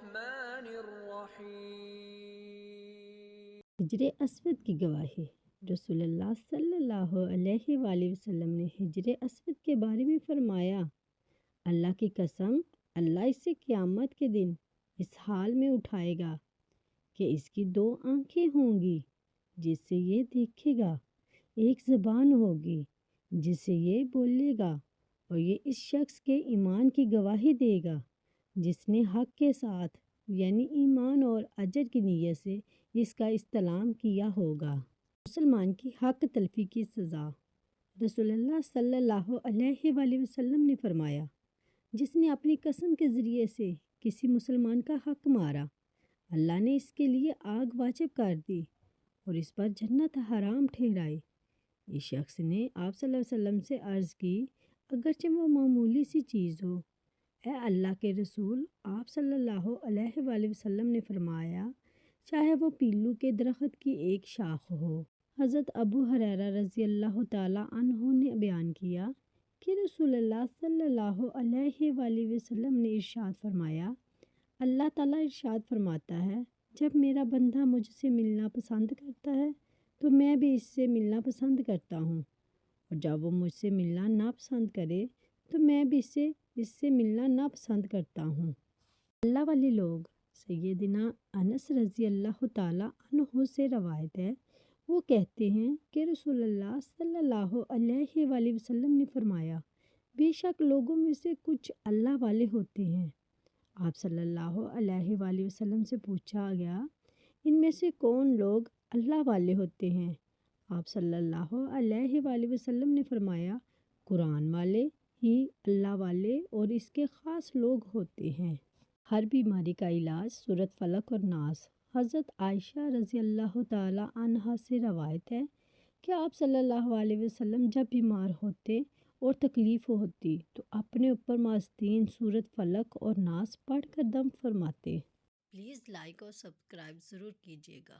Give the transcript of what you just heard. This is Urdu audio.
الرحمن الرحیم۔ ہجر اسود کی گواہی۔ رسول اللہ صلی اللہ علیہ وآلہ وسلم نے ہجر اسود کے بارے میں فرمایا، اللہ کی قسم، اللہ اسے قیامت کے دن اس حال میں اٹھائے گا کہ اس کی 2 آنکھیں ہوں گی جس سے یہ دیکھے گا، ایک زبان ہوگی جس سے یہ بولے گا، اور یہ اس شخص کے ایمان کی گواہی دے گا جس نے حق کے ساتھ یعنی ایمان اور اجر کی نیت سے اس کا استعلام کیا ہوگا۔ مسلمان کی حق تلفی کی سزا۔ رسول اللہ صلی اللہ علیہ وآلہ وسلم نے فرمایا، جس نے اپنی قسم کے ذریعے سے کسی مسلمان کا حق مارا، اللہ نے اس کے لیے آگ واجب کر دی اور اس پر جنت حرام ٹھہرائی۔ اس شخص نے آپ صلی اللہ علیہ وسلم سے عرض کی، اگرچہ وہ معمولی سی چیز ہو، اے اللہ کے رسول، آپ صلی اللہ علیہ وآلہ وسلم نے فرمایا، چاہے وہ پیلو کے درخت کی ایک شاخ ہو۔ حضرت ابو ہریرہ رضی اللہ تعالیٰ عنہ نے بیان کیا کہ رسول اللہ صلی اللہ علیہ وآلہ وسلم نے ارشاد فرمایا، اللہ تعالیٰ ارشاد فرماتا ہے، جب میرا بندہ مجھ سے ملنا پسند کرتا ہے تو میں بھی اس سے ملنا پسند کرتا ہوں، اور جب وہ مجھ سے ملنا ناپسند کرے تو میں بھی اس سے ملنا ناپسند کرتا ہوں۔ اللہ والے لوگ۔ سیدنا انس رضی اللہ تعالیٰ عنہ سے روایت ہے، وہ کہتے ہیں کہ رسول اللہ صلی اللہ علیہ وآلہ وسلم نے فرمایا، بے شک لوگوں میں سے کچھ اللہ والے ہوتے ہیں۔ آپ صلی اللہ علیہ وآلہ وسلم سے پوچھا گیا، ان میں سے کون لوگ اللہ والے ہوتے ہیں؟ آپ صلی اللہ علیہ وآلہ وسلم نے فرمایا، قرآن والے ہی اللہ والے اور اس کے خاص لوگ ہوتے ہیں۔ ہر بیماری کا علاج سورۃ فلق اور ناس۔ حضرت عائشہ رضی اللہ تعالیٰ عنہا سے روایت ہے کہ آپ صلی اللہ علیہ وسلم جب بیمار ہوتے اور تکلیف ہوتی تو اپنے اوپر ماسطین سورۃ فلق اور ناس پڑھ کر دم فرماتے۔ پلیز لائک اور سبسکرائب ضرور کیجیے گا۔